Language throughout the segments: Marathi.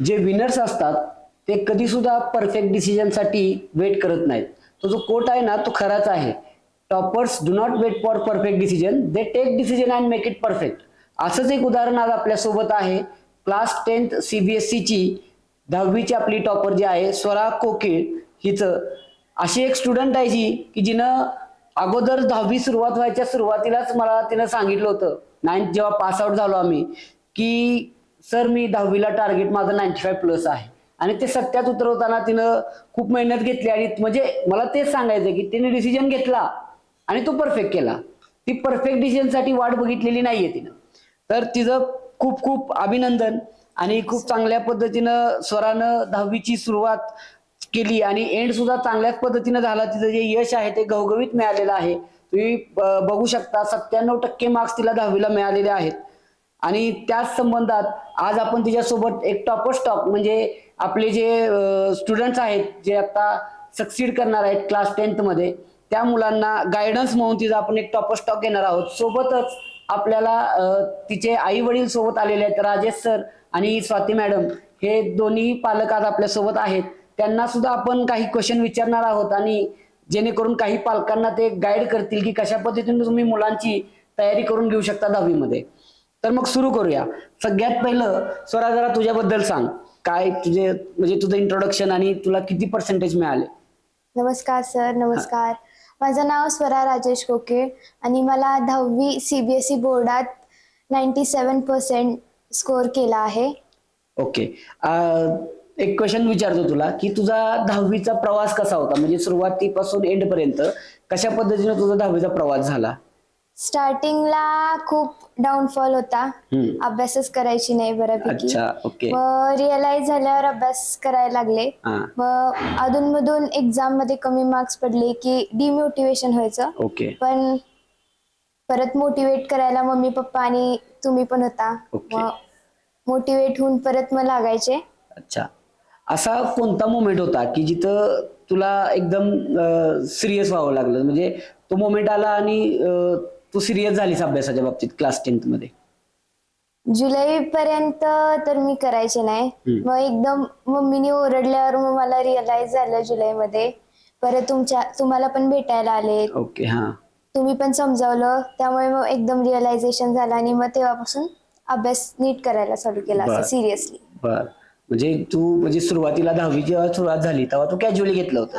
जे विनर्स असतात ते कधी सुद्धा परफेक्ट डिसिजनसाठी वेट करत नाहीत. तो जो कोट आहे ना तो खराच आहे. Toppers do not wait for perfect decision, they take decision and make it perfect. असंच एक उदाहरण आज आपल्यासोबत आहे. क्लास 10th CBSEची 10वीची आपली टॉपर जी आहे स्वरा कोकिळ हिचं अशी एक स्टुडंट आहे जी की जिनं अगोदर 10वी सुरुवात व्हायच्या सुरुवातीलाच मला तिनं सांगितलं होतं, 9th जेव्हा पास आउट झालो आम्ही, की सर मी 10वीला टार्गेट माझं 95+ आहे. आणि ते सत्यात उतरवताना तिनं खूप मेहनत घेतली आणि म्हणजे मला तेच सांगायचं की तिने डिसिजन घेतला आणि तो परफेक्ट केला. ती परफेक्ट डिसिजनसाठी वाट बघितलेली नाहीये तिनं. तर तिचं खूप खूप अभिनंदन. आणि खूप चांगल्या पद्धतीनं स्वरानं 10वीची सुरुवात केली आणि एंड सुद्धा चांगल्याच पद्धतीनं झाला. तिचं जे यश आहे ते घवघवीत मिळालेलं आहे. तुम्ही बघू शकता 97% मार्क्स तिला 10वीला मिळालेले आहेत. आणि त्याच संबंधात आज आपण तिच्यासोबत एक टॉपर स्टॉक म्हणजे आपले जे स्टुडंट्स आहेत जे आता सक्सीड करणार आहेत क्लास 10th मध्ये, त्या मुलांना गायडन्स म्हणून तिचा आपण एक टॉपर स्टॉक घेणार आहोत. सोबतच आपल्याला तिचे आई वडील सोबत आलेले आहेत, राजेश सर आणि स्वाती मॅडम. हे दोन्ही पालक आज आपल्या सोबत आहेत. त्यांना सुद्धा आपण काही क्वेश्चन विचारणार आहोत आणि जेणेकरून काही पालकांना ते गाईड करतील की कशा पद्धतीने तुम्ही मुलांची तयारी करून घेऊ शकता 10वी मध्ये. तर मग सुरू करूया. सगळ्यात पहिलं स्वरा जरा तुझ्याबद्दल सांग, काय तुझे म्हणजे तुझं इंट्रोडक्शन आणि तुला किती पर्सेंटेज मिळाले. नमस्कार सर, नमस्कार. माझं नाव स्वरा राजेश कोकिळ आणि मला 10वी CBSE बोर्डात 97% स्कोअर केला आहे. ओके. एक क्वेश्चन विचारतो तुला की तुझा 10वीचा प्रवास कसा होता, म्हणजे सुरुवातीपासून एंड पर्यंत कशा पद्धतीने तुझा 10वीचा प्रवास झाला. स्टार्टिंगला खूप डाऊनफॉल होता. अभ्यासच करायची नाही बऱ्यापैकी. अच्छा. ओके. मग रिअलाइज झाल्यावर अभ्यास करायला लागले. मग अधूनमधून एक्झाम मध्ये कमी मार्क्स पडले की डिमोटिवेशन व्हायचं. ओके. पण परत मोटिवेट करायला मम्मी पप्पा आणि तुम्ही पण होता. मग मोटिवेट होऊन परत मग लागायचे. अच्छा. असा कोणता मोमेंट होता की जिथं तुला एकदम सिरियस व्हावं लागलं, म्हणजे तो मोमेंट आला आणि तू सिरियस झालीस अभ्यासाच्या बाबतीत क्लास 10th मध्ये. जुलै पर्यंत तर मी करायचे नाही. मग एकदम मम्मीने ओरडल्यावर मग मला रिअलाइज झालं जुलैमध्ये. परत तुम्हाला पण भेटायला आले. ओके. हा. तुम्ही पण समजावलं, त्यामुळे मग एकदम रिअलायझेशन झालं आणि मग तेव्हापासून अभ्यास नीट करायला चालू केला असं सिरियसली. बर. म्हणजे तू म्हणजे सुरुवातीला 10वी जेव्हा सुरुवात झाली तेव्हा तू कॅज्युअली घेतलं होतं.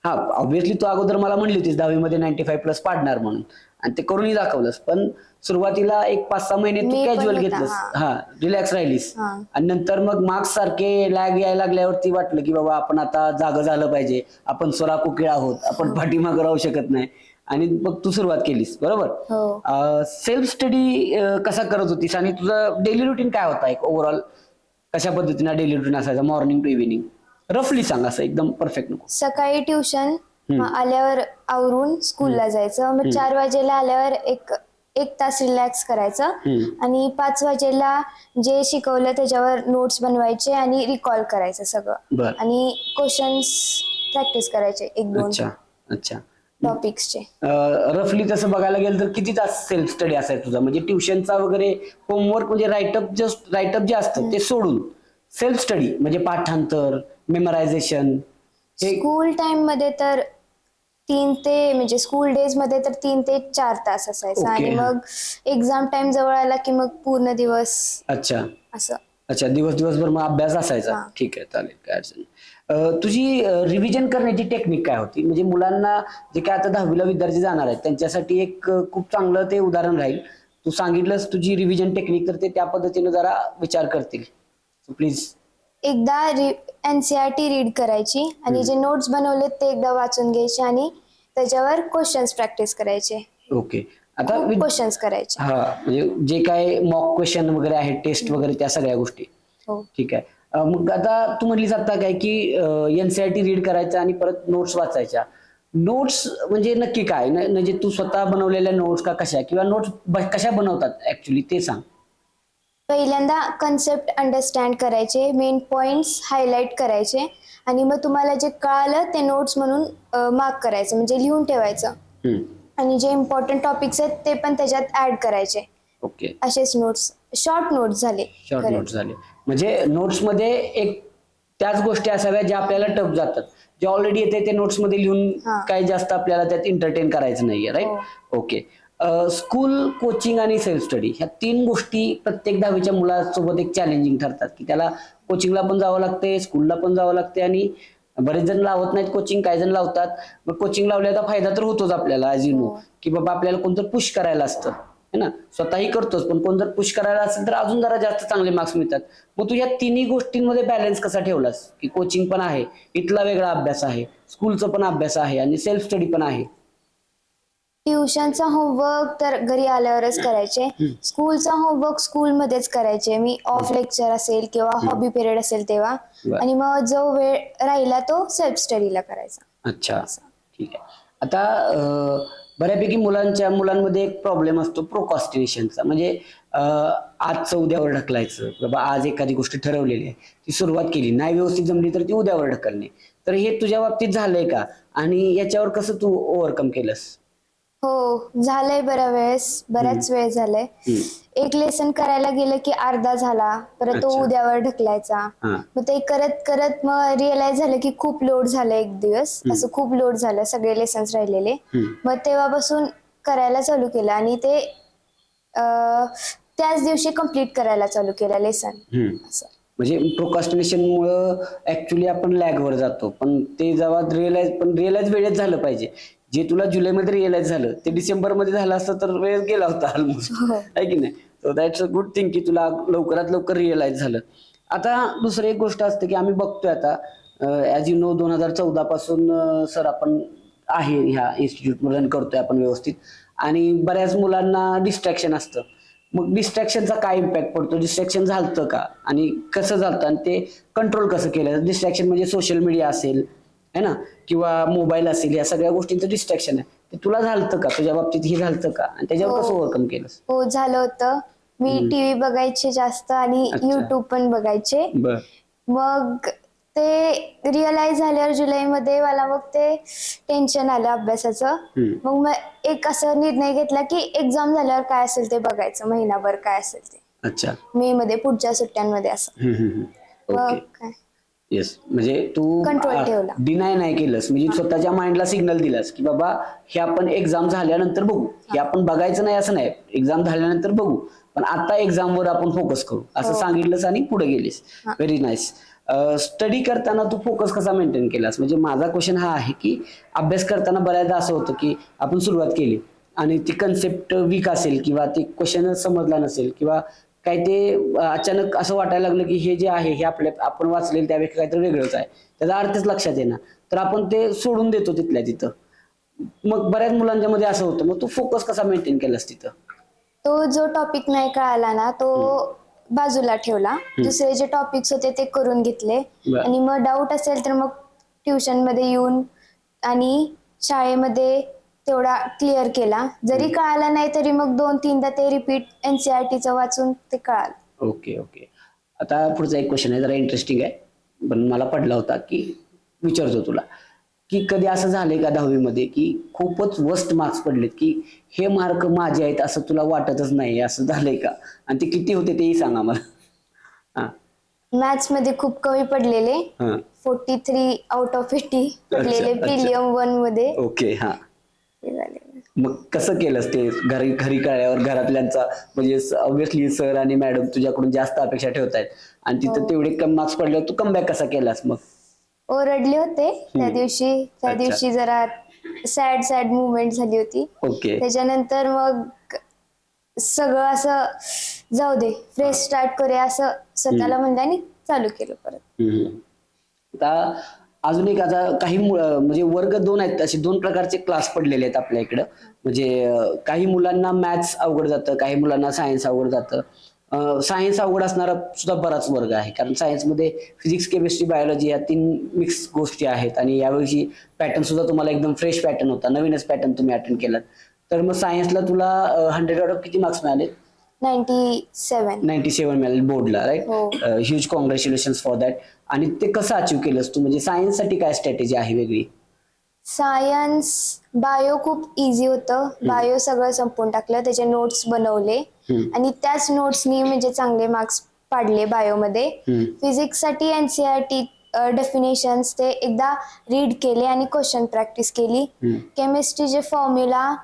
हा, ऑब्व्हियसली तू अगोदर मला म्हणली होतीस 10वी मध्ये 95+ पाडणार म्हणून, आणि ते करूनही दाखवलंस. पण सुरुवातीला एक 5-6 महिने तू कॅज्युअल घेतलंस. हा, रिलॅक्स राहिलीस. आणि नंतर मग मार्क्स सारखे लॅग यायला लागल्यावरती वाटलं की बाबा आपण आता जागं झालं पाहिजे, आपण स्वरा कोकिळ आहोत, आपण पाठीमागं राहू शकत नाही. आणि मग तू सुरुवात केलीस, बरोबर. सेल्फ स्टडी कसा करत होतीस आणि तुझं डेली रुटीन काय होता, एक ओव्हरऑल कशा पद्धतीने डेली रुटीन असायचं मॉर्निंग टू इव्हिनिंग, रफली सांग, असं एकदम परफेक्ट नको. सकाळी ट्युशन, आल्यावर आवरून स्कूलला जायचं. मग 4 वाजेला आल्यावर एक तास रिलॅक्स करायचं आणि 5 वाजेला जे शिकवलं त्याच्यावर नोट्स बनवायचे आणि रिकॉल करायचं सगळं. आणि क्वेश्चन्स प्रॅक्टिस करायचे 1-2 अच्छा. टॉपिक्सचे. रफली तसं बघायला गेलं तर किती तास सेल्फ स्टडी असायचा तुझा, म्हणजे ट्युशनचा वगैरे होमवर्क म्हणजे राईटअप जे असतं ते सोडून सेल्फ स्टडी म्हणजे पाठांतर, मेमरायझेशन. स्कूल टाइम मध्ये तर 3 ते म्हणजे स्कूल डेज मध्ये तर 3 ते 4 तास असायचा. आणि मग एक्झाम टाइम जवळ आला की मग पूर्ण दिवस. अच्छा. असं. अच्छा, दिवसभर मग अभ्यास असायचा. ठीक आहे, चालेल, काय अडचण नाही. तुझी रिव्हिजन करण्याची टेक्निक काय होती, म्हणजे मुलांना जे काय आता 10वीला विद्यार्थी जाणार आहेत त्यांच्यासाठी एक खूप चांगलं ते उदाहरण राहील. तू सांगितलंस तुझी रिव्हिजन टेक्निक, तर ते त्या पद्धतीने जरा विचार करतील. प्लीज. एकदा NCERT रीड करायची आणि जे नोट्स बनवलेत ते एकदा वाचून घ्यायचे आणि त्याच्यावर क्वेश्चन्स प्रॅक्टिस करायचे. ओके. आता क्वेश्चन्स करायचे. हा, म्हणजे जे काय मॉक क्वेश्चन वगैरे आहेत, टेस्ट वगैरे, त्या सगळ्या गोष्टी. ठीक आहे. मग आता तू म्हणलीस आता काय की NCERT रीड करायचं आणि परत नोट्स वाचायच्या. नोट्स म्हणजे नक्की काय, म्हणजे तू स्वतः बनवलेल्या नोट्स का कशा, किंवा नोट्स कशा बनवतात ऍक्च्युली ते सांग. पहिल्यांदा कन्सेप्ट अंडरस्टँड करायचे, मेन पॉइंट्स हायलाइट करायचे आणि मग तुम्हाला जे कळालं ते नोट्स म्हणून मार्क करायचं, म्हणजे लिहून ठेवायचं. आणि जे इम्पॉर्टंट टॉपिक्स आहेत ते पण त्याच्यात ऍड करायचे. ओके. असेच नोट्स, शॉर्ट नोट्स झाले. शॉर्ट नोट्स झाले. म्हणजे नोट्समध्ये एक त्याच गोष्टी असाव्या ज्या आपल्याला टफ जातात, जे ऑलरेडी येते ते नोट्समध्ये लिहून हा. काही जास्त आपल्याला त्यात एंटरटेन करायचं नाहीये, हो. राईट? ओके. स्कूल, कोचिंग आणि सेल्फ स्टडी ह्या 3 गोष्टी प्रत्येक 10वीच्या मुलासोबत एक चॅलेंजिंग ठरतात, की त्याला कोचिंगला पण जावं लागते, स्कूलला पण जावं लागते, आणि बरेच जण लावत नाहीत कोचिंग, काही जण लावतात. मग कोचिंग लावल्याचा फायदा तर होतोच आपल्याला, ॲज यू नो, हो. की बाबा आपल्याला कोणतं पुश करायला असतं, है ना? स्वतःही करतोच, पण कोण जर पुश करायला असेल तर अजून जरा जास्त चांगले मार्क्स मिळतात. मग तू या तिन्ही गोष्टींमध्ये बॅलन्स कसा ठेवलास, की कोचिंग पण आहे, इथला वेगळा अभ्यास आहे, स्कूलचा पण अभ्यास आहे, आणि सेल्फ स्टडी पण आहे? ट्युशनचा होमवर्क तर घरी आल्यावरच करायचे. स्कूलचा होमवर्क स्कूलमध्येच करायचे मी, ऑफ लेक्चर असेल किंवा हॉबी पिरियड असेल तेव्हा. बरं. आणि मग जो वेळ राहिला तो सेल्फ स्टडीला करायचा. अच्छा, ठीक आहे. आता बऱ्यापैकी मुलांमध्ये एक प्रॉब्लेम असतो प्रोकॉस्टिनेशनचा, म्हणजे आजचं उद्यावर ढकलायचं. बाबा आज एखादी गोष्ट ठरवलेली आहे, ती सुरुवात केली नाही, व्यवस्थित जमली तर ती उद्यावर ढकलणे. तर हे तुझ्या बाबतीत झालंय का, आणि याच्यावर कसं तू ओव्हरकम केलंस? हो, झालंय बऱ्याच वेळ झालंय. एक लेसन करायला गेलं की अर्धा झाला, परत तो अच्छा. उद्यावर ढकलायचा. हा. मग ते करत करत मग रिअलाइज झालं की खूप लोड झालं, एक दिवस असं खूप लोड झालं, सगळे लेसन्स राहिलेले. मग तेव्हापासून करायला चालू केलं, आणि ते त्याच दिवशी कम्प्लीट करायला चालू केलं लेसन. असं. म्हणजे प्रोकास्टिनेशनमुळं ऍक्च्युली आपण लॅगवर जातो, पण ते जेव्हा रिअलाइज वेळेत झालं पाहिजे. जे तुला जुलैमध्ये रिअलाइज झालं ते डिसेंबरमध्ये झालं असतं तर वेळ गेला होता ऑलमोस्ट, हो. आहे की नाही? So that's a good thing की तुला लवकरात लवकर रिअलाइज झालं. आता दुसरी एक गोष्ट असते की आम्ही बघतोय आता, ॲज यू नो, 2014 पासून सर आपण आहे ह्या इन्स्टिट्यूट रन करतोय आपण व्यवस्थित, आणि बऱ्याच मुलांना डिस्ट्रॅक्शन असतं. मग डिस्ट्रॅक्शनचा काय इम्पॅक्ट पडतो? डिस्ट्रॅक्शन झालं का, आणि कसं झालं, आणि ते कंट्रोल कसं केलं? डिस्ट्रॅक्शन म्हणजे सोशल मीडिया असेल, है ना, किंवा मोबाईल असेल, या सगळ्या गोष्टींचं डिस्ट्रॅक्शन आहे, ते तुला झालं का? तुझ्या बाबतीत हे झालं का, आणि त्याच्यावर कसं हो. ओव्हरकम केलंस? हो, झालं होतं. मी टीव्ही बघायचे जास्त, आणि अच्छा. युट्यूब पण बघायचे. बर. मग ते रिअलाइज झाल्यावर जुलैमध्ये मला मग ते टेन्शन आलं अभ्यासाचं. मग एक असा निर्णय घेतला की एक्झाम झाल्यावर काय असेल ते बघायचं, महिनाभर काय असेल ते, अच्छा. मे मध्ये पुढच्या सुट्ट्यांमध्ये असं. ओके. मग काय येस, म्हणजे तू कंट्रोल ठेवला. डिनाय नाही केलंस, म्हणजे स्वतःच्या माइंडला सिग्नल दिलास की बाबा हे आपण एक्झाम झाल्यानंतर बघू, हे आपण बघायचं नाही असं नाही, एक्झाम झाल्यानंतर बघू, पण आता एक्झामवर आपण फोकस करू, असं सांगितलंस आणि पुढे गेलीस. Very nice. स्टडी करताना तू फोकस कसा मेंटेन केलास? म्हणजे माझा क्वेश्चन हा आहे की अभ्यास करताना बऱ्याचदा असं होतं की आपण सुरुवात केली आणि ती कन्सेप्ट वीक असेल, किंवा ते क्वेश्चनच समजला नसेल, किंवा काय ते अचानक असं वाटायला लागलं की हे जे आहे हे आपण वाचलेलं त्यापेक्षा काहीतरी वेगळंच आहे, त्याचा अर्थच लक्षात येणार, तर आपण ते सोडून देतो तिथल्या तिथं. मग बऱ्याच मुलांच्या मध्ये असं होतं. मग तू फोकस कसा मेंटेन केलास तिथं? तो जो टॉपिक नाही कळाला ना, तो बाजूला ठेवला. दुसरे जे टॉपिक्स होते ते करून घेतले. बरं. आणि मग डाऊट असेल तर मग ट्युशन मध्ये येऊन आणि शाळेमध्ये तेवढा क्लिअर केला. जरी कळाला नाही तरी मग 2-3दा ते रिपीट एनसीईआरटीचं वाचून ते कळालं. Okay okay. आता पुढचा एक क्वेश्चन आहे, जरा इंटरेस्टिंग आहे, पण मला पडला होता की विचारतो तुला, की कधी असं झालंय का 10वी की खूपच वर्स्ट मार्क्स पडलेत, की हे मार्क माझे आहेत असं तुला वाटतच नाही, असं झालंय का? आणि ते किती होते तेही सांगा मला. हा. मॅथ्स मध्ये खूप कमी पडलेले, हा. 43 आउट ऑफ 80 पडलेले अच्छा. प्रिलियम 1 मध्ये. ओके. हा. ते झाले. मग कसं केलंस ते? घरी कळल्यावर घरातल्यांचा, म्हणजे ऑब्व्हियसली सर आणि मॅडम तुझ्याकडून जास्त अपेक्षा ठेवतायत, आणि तिथं तेवढे कमी मार्क्स पडल्यावर तू कमबॅक कसा केलास मग? ओरडले होते त्या दिवशी जरा सॅड मुवमेंट झाली होती. ओके. त्याच्यानंतर मग सगळं असं जाऊ दे, फ्रेश स्टार्ट करूया असं स्वतःला म्हणलं आणि चालू केलं परत. आता अजून एक, आता काही म्हणजे वर्ग 2 आहेत, असे 2 प्रकारचे क्लास पडलेले आहेत आपल्या इकडं. म्हणजे काही मुलांना मॅथ्स अवघड जातं, काही मुलांना सायन्स अवघड जातं. सायन्स अवघड असणारा सुद्धा बराच वर्ग आहे, कारण सायन्समध्ये फिजिक्स, केमिस्ट्री, बायोलॉजी या 3 मिक्स गोष्टी आहेत, आणि यावेळी पॅटर्न सुद्धा तुम्हाला एकदम फ्रेश पॅटर्न होता, नवीनच पॅटर्न तुम्ही अटेंड केलात. तर मग सायन्सला तुला 100 आउट ऑफ किती मार्क्स मिळाले? 97 मिळाले बोर्डला, राईट? हो. Huge congratulation for that. आणि ते कसं अचीव्ह केलंस तू? म्हणजे सायन्ससाठी काय स्ट्रॅटेजी आहे वेगळी? सायन्स, बायो खूप इझी होतं. बायो सगळं संपवून टाकलं, त्याचे नोट्स बनवले आणि त्याच नोट्सनी म्हणजे चांगले मार्क्स पाडले बायोमध्ये. फिजिक्स साठी एनसीईआरटी डेफिनेशन्स ते एकदा रीड केले आणि क्वेश्चन प्रॅक्टिस केली. केमिस्ट्रीचे फॉर्म्युला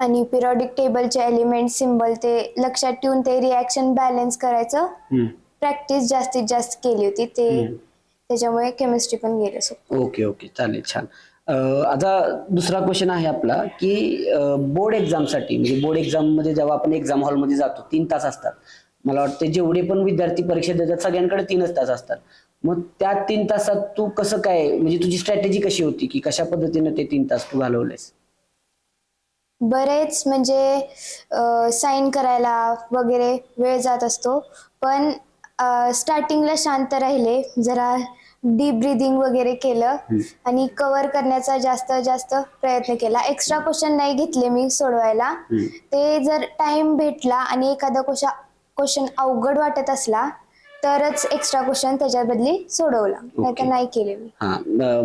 आणि पिरियडिक टेबलचे एलिमेंट सिम्बॉल ते लक्षात ठेवून ते रिॲक्शन बॅलन्स करायचं प्रॅक्टिस जास्तीत जास्त केली होती. ते त्याच्यामुळे केमिस्ट्री पण गेले. ओके ओके, चालेल, छान. आता दुसरा क्वेश्चन आहे आपला की बोर्ड एक्झामसाठी, म्हणजे बोर्ड एक्झाम मध्ये जेव्हा आपण एक्झाम हॉलमध्ये जातो 3 तास असतात. मला वाटतं जेवढे पण विद्यार्थी परीक्षा देतात सगळ्यांकडे 3च तास असतात. मग त्या 3 तासात तू कसं काय, म्हणजे तुझी स्ट्रॅटेजी कशी होती की कशा पद्धतीने ते 3 तास तू घालवलेस? बरेच म्हणजे साईन करायला वगैरे वेळ जात असतो, पण स्टार्टिंगला शांत राहिले, जरा डीप ब्रीदिंग वगैरे केलं आणि कव्हर करण्याचा जास्त जास्त प्रयत्न केला. एक्स्ट्रा क्वेश्चन नाही घेतले मी सोडवायला. ते जर टाइम भेटला आणि एखादा क्वेश्चन अवघड वाटत असला तरच एक्स्ट्रा क्वेश्चन त्याच्या बदली सोडवला, नाहीतर नाही केले मी.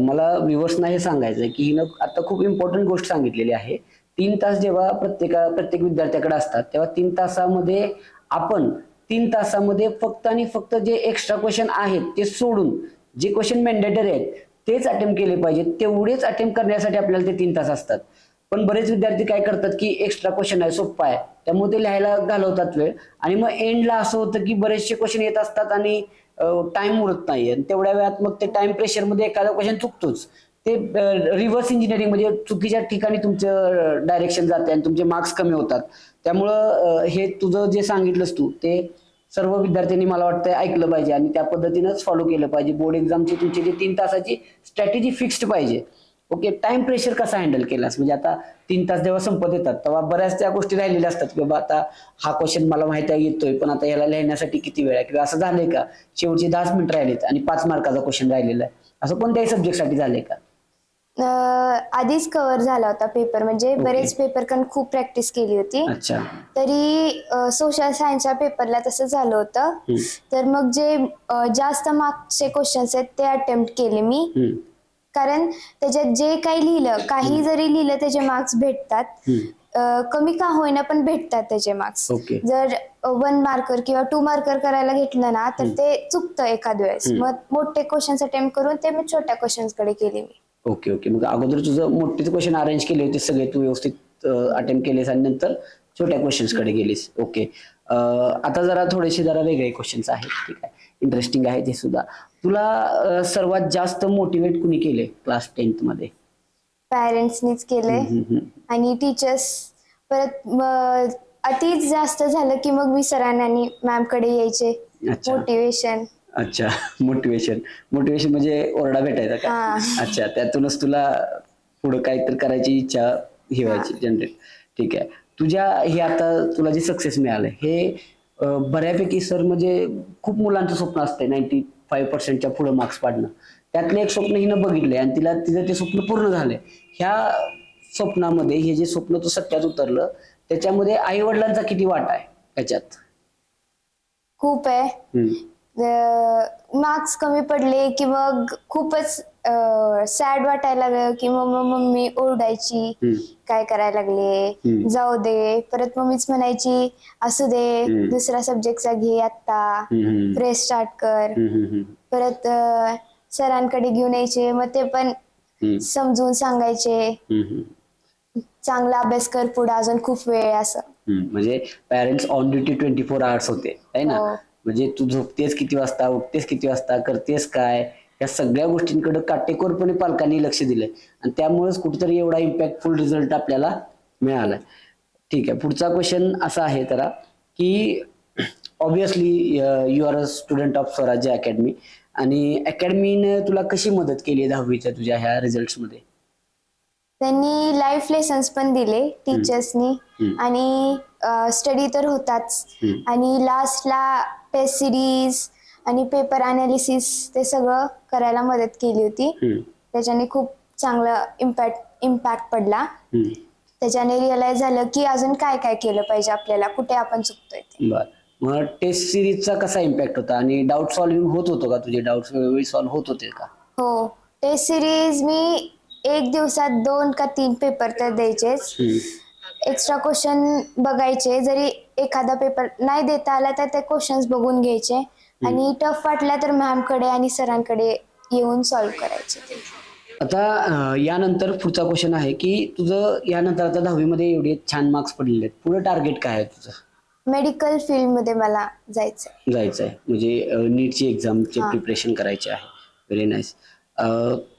मला व्ह्युअर्सना हे सांगायचं की हिनं आता खूप इम्पॉर्टंट गोष्ट सांगितलेली आहे. 3 तास जेव्हा प्रत्येक विद्यार्थ्याकडे असतात तेव्हा 3 तासामध्ये आपण 3 तासामध्ये फक्त आणि फक्त जे एक्स्ट्रा क्वेश्चन आहेत ते सोडून जे क्वेश्चन मॅन्डेटरी आहेत तेच अटेम्प्ट केले पाहिजेत. तेवढेच अटेम्प्ट करण्यासाठी आपल्याला ते 3 तास असतात. पण बरेच विद्यार्थी काय करतात की एक्स्ट्रा क्वेश्चन आहे, सोप्पा आहे, त्यामुळे ते लिहायला घालवतात वेळ, आणि मग एंडला असं होतं की बरेचसे क्वेश्चन येत असतात आणि टाइम उरत नाही, आणि तेवढ्या वेळात मग ते टाइम प्रेशर मध्ये एखादा क्वेश्चन चुकतोच. ते रिव्हर्स इंजिनिअरिंग म्हणजे चुकीच्या ठिकाणी तुमचं डायरेक्शन जाते आणि तुमचे मार्क्स कमी होतात. त्यामुळं हे तुझं जे सांगितलंस तू ते सर्व विद्यार्थ्यांनी मला वाटतं ऐकलं पाहिजे आणि त्या पद्धतीनंच फॉलो केलं पाहिजे. बोर्ड एक्झामची तुमची जी 3 तासाची स्ट्रॅटेजी फिक्स्ड पाहिजे. ओके, टाइम प्रेशर कसा हँडल केलास? म्हणजे आता 3 तास जेव्हा संपत येतात तेव्हा बऱ्याच त्या गोष्टी राहिलेल्या असतात की बाबा आता हा क्वेश्चन मला माहिती आहे येतोय, पण आता याला लिहिण्यासाठी किती वेळ आहे, किंवा असं झालंय का शेवटचे 10 मिनिट राहिलेत आणि 5 मार्काचा क्वेश्चन राहिलेला आहे, असं कोणत्याही सब्जेक्टसाठी झालंय का? आधीच कव्हर झाला होता पेपर, म्हणजे बरेच पेपर कारण खूप प्रॅक्टिस केली होती. अच्छा. तरी सोशल सायन्सच्या पेपरला तसं झालं होतं. तर मग जे जास्त मार्क्सचे क्वेश्चन्स आहेत ते अटेम्प्ट केले मी, कारण त्याच्यात जे काही लिहिलं, काही जरी लिहिलं त्याचे मार्क्स भेटतात. कमी का होईना पण भेटतात त्याचे मार्क्स. जर 1 मार्कर किंवा 2 मार्कर करायला घेतलं ना तर ते चुकतं एखाद वेळेस. मग मोठे क्वेश्चन्स अटेम्प्ट करून ते मी छोट्या क्वेश्चन्स कडे केले मी. ओके ओके, मग अगोदर तुझं मोठे क्वेश्चन अरेंज केले होते सगळे, तू व्यवस्थित अटेम्प्ट केलेस आणि नंतर छोट्या क्वेश्चन्स कडे गेलीस. ओके, आता जरा वेगळे क्वेश्चन्स आहेत, ठीक आहे, इंटरेस्टिंग आहे ते सुद्धा. तुला सर्वात जास्त मोटिवेट कुणी केले क्लास 10th मध्ये? पॅरेंट्सनीच केले आणि टीचर्स. परत अतिच जास्त झालं की मग मी सरांना आणि मॅम कडे यायचे. मोटिवेशन. अच्छा, मोटिवेशन म्हणजे ओरडा भेटायचा का? अच्छा, त्यातूनच तुला पुढे काहीतरी करायची इच्छा ही व्हायची जनरेट. ठीक आहे, तुझ्या हे आता तुला जे सक्सेस मिळालं हे बऱ्यापैकी सर म्हणजे खूप मुलांचं स्वप्न असतंय 95% पुढे मार्क्स पाडणं. त्यातलं एक स्वप्न हिनं बघितलंय आणि तिचं ते स्वप्न पूर्ण झालंय. ह्या स्वप्नामध्ये हे जे स्वप्न तू सत्यात उतरलं त्याच्यामध्ये आई वडिलांचा किती वाटा आहे त्याच्यात? खूप आहे. मार्क्स कमी पडले की मग खूपच सॅड वाटायला लागलं की मग मम्मी ओरडायची, काय करायला लागले, जाऊ दे. परत मम्मीच म्हणायची असू दे, दुसरा सब्जेक्टचा घे आता, फ्रेश स्टार्ट कर. परत सरांकडे घेऊन यायचे, मग ते पण समजून सांगायचे चांगला अभ्यास कर, पुढे अजून खूप वेळ असं. म्हणजे पॅरेंट्स ऑन ड्युटी 24 hours होते आहे ना. म्हणजे तू झोपतेस किती वाजता, उठतेस किती वाजता, करतेस काय, या सगळ्या गोष्टींकडे काटेकोरपणे पालकांनी लक्ष दिलंय आणि त्यामुळेच कुठेतरी एवढा इम्पॅक्टफुल रिझल्ट आपल्याला मिळालाय. ठीक आहे, पुढचा क्वेश्चन असा आहे जरा की obviously you are a student of स्वराज्य अकॅडमी, आणि अकॅडमीने तुला कशी मदत केली 10वीच्या तुझ्या ह्या रिझल्ट्स मध्ये? त्यांनी लाईफ लेसन्स पण दिले टीचर्सनी, आणि स्टडी तर होताच, आणि लास्टला टेस्ट सिरीज आणि पेपर अनालिसिस ते सगळं करायला मदत केली होती. त्याच्याने खूप चांगला इम्पॅक्ट पडला. त्याच्याने रिअलाइज झालं की अजून काय काय केलं पाहिजे आपल्याला, कुठे आपण चुकतोय. बरं, मग टेस्ट सिरीजचा कसा इम्पॅक्ट होता आणि डाऊट सॉल्व्हिंग होत होतं का? तुझे डाऊट्स वेळोवेळी सॉल्व्ह होत होते का? हो, टेस्ट सिरीज मी 1 दिवसात 2 का 3 पेपर तर द्यायचेच. एक्स्ट्रा क्वेश्चन बघायचे, जरी एखादा पेपर नाही देता आला तर ते क्वेश्चन्स बघून घ्यायचे आणि टफ वाटला तर मॅमकडे आणि सरांकडे येऊन सॉल्व्ह करायचे. आता यानंतर पुढचा क्वेश्चन आहे की तुझं यानंतर आता 10वी एवढे छान मार्क्स पडलेले आहेत, पुढे टार्गेट काय आहे तुझं? मेडिकल फील्डमध्ये मला जायचंय. जायचं आहे म्हणजे नीटची एक्झामचे हा. प्रिपरेशन करायचे आहे. Very nice.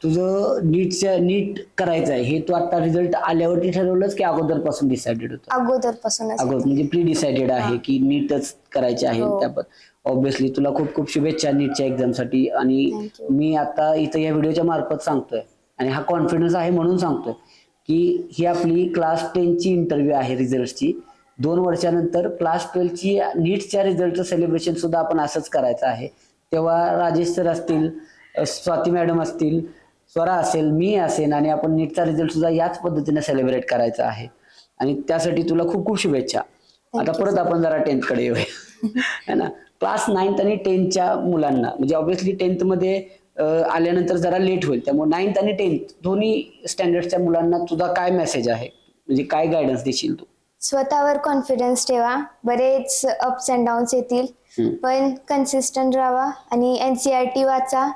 तुझं नीट करायचं आहे हे तू आता रिझल्ट आल्यावरती ठरवलंस की अगोदरपासून डिसाइडेड होतं? अगोदरपासूनच. अगोदर म्हणजे प्री डिसाइडेड आहे की नीटच करायचे आहे. हो. त्याबद्दल ऑब्विसली तुला खूप खूप शुभेच्छा नीटच्या एक्झामसाठी. आणि Thank you. मी आता इथं या व्हिडिओच्या मार्फत सांगतोय आणि हा कॉन्फिडन्स आहे म्हणून सांगतोय की ही आपली क्लास 10ची इंटरव्ह्यू आहे रिझल्टची. 2 वर्षानंतर क्लास 12ची नीटच्या रिझल्टचं सेलिब्रेशन सुद्धा आपण असंच करायचं आहे. तेव्हा राजेश सर असतील, स्वाती मॅडम असतील, स्वरा असेल, मी असेल आणि आपण नीटचा रिझल्ट सुद्धा याच पद्धतीने सेलिब्रेट करायचा आहे. आणि त्यासाठी तुला खूप खूप शुभेच्छा. आता परत आपण जरा 10th कडे येऊया है ना. क्लास 9th आणि 10thच्या मुलांना म्हणजे ऑब्व्हियसली 10th मध्ये आल्यानंतर जरा लेट होईल, त्यामुळे 9th आणि 10th दोन्ही स्टँडर्डच्या मुलांना तुझा काय मेसेज आहे, म्हणजे काय गायडन्स देशील तू? स्वतःवर कॉन्फिडन्स ठेवा. बरेच अप्स अँड डाऊन्स येतील, पण कन्सिस्टंट राहा आणि NCERT वाचा.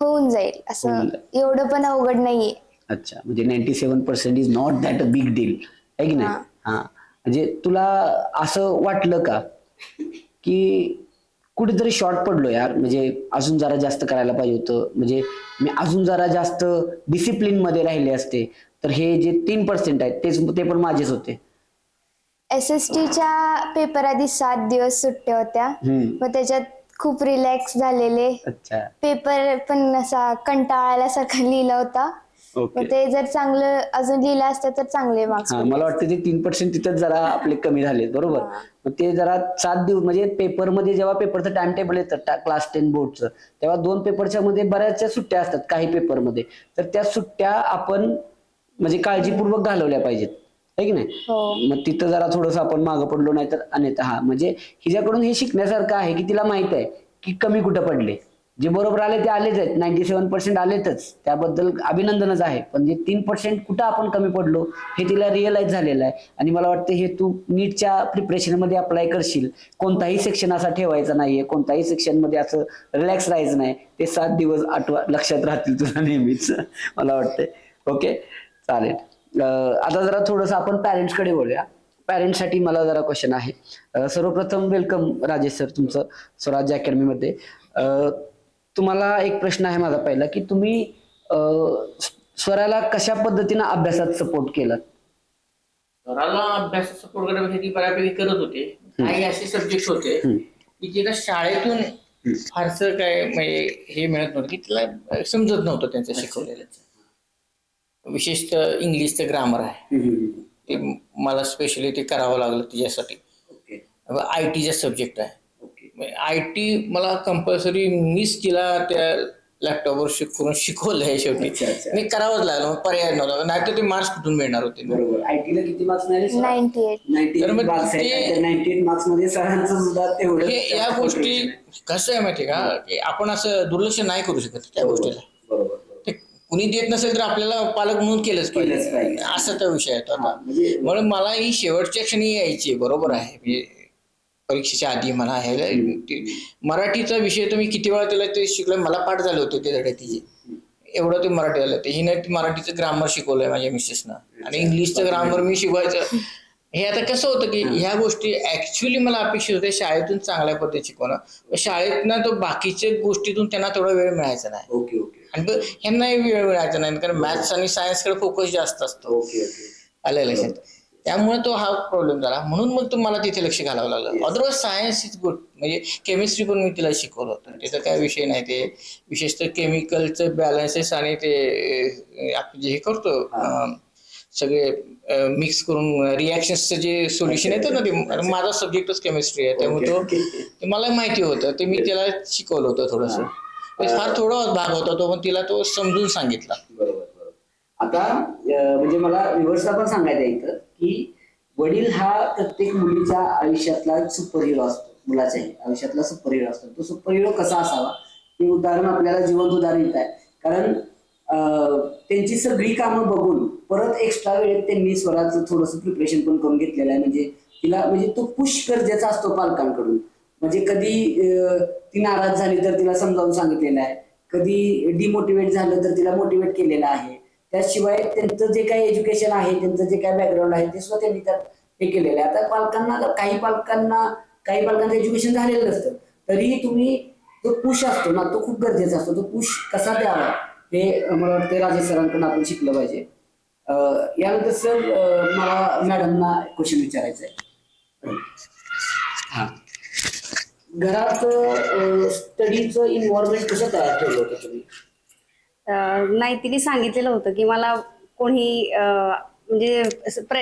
होऊन जाईल. असं एवढं पण अवघड नाहीये. अच्छा, म्हणजे 97% is not that a big deal आहे की नाही? हा, म्हणजे तुला असं वाटलं का की कुठेतरी शॉर्ट पडलो यार, म्हणजे अजून जरा जास्त करायला पाहिजे होतं, म्हणजे मी अजून जरा जास्त डिसिप्लिन मध्ये राहिले असते तर हे जे 3% आहेत ते पण माझेच होते? SSTच्या पेपर आधी 7 दिवस सुट्ट्या होत्या, मग त्याच्यात खूप रिलॅक्स झालेले. अच्छा. पेपर पण असा कंटाळल्यासारखा लिहिला होता. ओके. मग ते जर चांगलं अजून लिहिलं असतं तर चांगले मार्क्स. मला वाटतं ते 3% तिथंच जरा आपले कमी झाले, बरोबर. मग ते जरा 7 दिवस म्हणजे पेपरमध्ये जेव्हा पेपरचं टाइम टेबल येतं क्लास 10 बोर्डचं, तेव्हा 2 पेपरच्या मध्ये बऱ्याचशा सुट्ट्या असतात काही पेपरमध्ये, तर त्या सुट्ट्या आपण म्हणजे काळजीपूर्वक घालवल्या पाहिजेत आहे की नाही? मग तिथं जरा थोडंसं आपण मागं पडलो नाही तर अन्यथा हा म्हणजे हिच्याकडून हे शिकण्यासारखं आहे की तिला माहित आहे की कमी कुठं पडले. जे बरोबर आले ते आलेच आहेत, 97% आलेतच, त्याबद्दल अभिनंदनच आहे. पण जे 3% कुठं आपण कमी पडलो हे तिला रिअलाइज झालेलं आहे. आणि मला वाटतं हे तू नीटच्या प्रिपरेशन मध्ये अप्लाय करशील. कोणताही सेक्शन असा ठेवायचा नाहीये, कोणताही सेक्शन मध्ये असं रिलॅक्स राहायचं नाही. ते 7 दिवस लक्षात राहतील तुला नेहमीच मला वाटतंय. ओके, चालेल. आता जरा थोडंसं आपण पॅरेंट्स कडे बोलूया. पॅरेंट्स साठी मला जरा क्वेश्चन आहे. सर्वप्रथम वेलकम राजेश सर तुमचं स्वराज अकॅडमी मध्ये. तुम्हाला एक प्रश्न आहे माझा पहिला की तुम्ही स्वराला कशा पद्धतीने अभ्यासात सपोर्ट केला? स्वराला अभ्यासात सपोर्ट करण्यासाठी बऱ्यापैकी करत होते. काही असे सब्जेक्ट होते की तिला शाळेतून फारसं काय म्हणजे हे मिळत नव्हतं, की तिला समजत नव्हतं त्यांचं शिकवलेलं. विशेषतः इंग्लिशचं ग्रामर आहे ते मला स्पेशली ते करावं लागलं तिच्यासाठी. IT सब्जेक्ट आहे. IT मला कंपल्सरी मीच तिला त्या लॅपटॉपवर शिकवलं आहे. शेवटी मी करावंच लागलं, मग पर्याय नव्हता, नाहीतर ते मार्क्स कुठून मिळणार होते. बरोबर. IT ला किती मार्क्स मिळाले? 98. तर मग 98 मार्क्स मध्ये सरांचं सुद्धा तेवढं. या गोष्टी कसं आहे माहिती का, की आपण असं दुर्लक्ष नाही करू शकत त्या गोष्टीला. बरोबर. ते कुणी देत नसेल तर आपल्याला पालक म्हणून केलंच पाहिजे, असा तो विषय आहे आता. म्हणून मला ही शेवटच्या क्षणी यायची, बरोबर आहे. म्हणजे परीक्षेच्या आधी म्हणा, मराठीचा विषय तर मी किती वेळा त्याला ते शिकलोय, मला पाठ झाले होते ते धडे तिचे, एवढं ते मराठी आलं. ते हिने मराठीचं ग्रामर शिकवलंय माझ्या मिसेसना आणि इंग्लिशचं ग्रामर मी शिकवायचं. हे आता कसं होतं की ह्या गोष्टी ऍक्च्युअली मला अपेक्षित होते शाळेतून चांगल्या पद्धतीने शिकवणं. शाळेतनं तो बाकीच्या गोष्टीतून त्यांना तेवढा वेळ मिळायचा नाही. Okay okay. आणि ह्यांनाही वेळ मिळायचा नाही, कारण मॅथ्स आणि सायन्सकडे फोकस जास्त असतो. Okay okay. आलं लक्षात. त्यामुळे तो हा प्रॉब्लेम झाला, म्हणून मग तुम्हाला तिथे लक्ष घालावं लागलं. Otherwise science is good. म्हणजे केमिस्ट्री पण मी तिला शिकवलं होतं, त्याचा काय विषय नाही. ते विशेषतः केमिकलचं बॅलन्सेस आणि ते आपण जे हे करतो सगळे मिक्स करून रिॲक्शन्सचं जे सोल्युशन येतं ना, ते माझा सब्जेक्टच केमिस्ट्री आहे, त्यामुळे ते मला माहिती होतं. ते मी त्याला शिकवलं होतं थोडंसं. फार थोडा भाग होता तो, पण तिला तो समजून सांगितला. बरोबर. आता म्हणजे मला रिव्हर्सला पण सांगायचं इथं की वडील हा प्रत्येक मुलीच्या आयुष्यातला सुपर हिरो असतो, मुलाच्याही आयुष्यातला सुपर हिरो असतो. तो सुपर हिरो कसा असावा हे उदाहरण आपल्याला जिवंत उदाहरण येत आहे. कारण त्यांची सगळी कामं बघून परत एक्स्ट्रा वेळेत त्यांनी स्वराचं थोडंसं प्रिपरेशन पण करून घेतलेलं आहे. म्हणजे तिला म्हणजे तो पुश गरजेचा असतो पालकांकडून. म्हणजे कधी ती नाराज झाली तर तिला समजावून सांगितलेलं आहे, कधी डिमोटिवेट झालं तर तिला मोटिवेट केलेलं आहे. त्याशिवाय त्यांचं जे काही एज्युकेशन आहे, त्यांचं जे काही बॅकग्राऊंड आहे ते सुद्धा त्यांनी त्यात हे केलेलं आहे. आता काही पालकांचं एज्युकेशन झालेलं नसतं, तरीही तुम्ही जो पुश असतो ना तो खूप गरजेचा असतो. तो पुश कसा द्यावा हे मला वाटतं राजेश सरांकडून आपण शिकलं पाहिजे. यानंतर सर मला मॅडमना क्वेश्चन विचारायचा आहे. हा, घरात स्टडीचं इन्व्हॉल्वमेंट कसं तयार ठेवलं होतं तुम्ही? नाही, तिने सांगितलेलं होतं की मला कोणी म्हणजे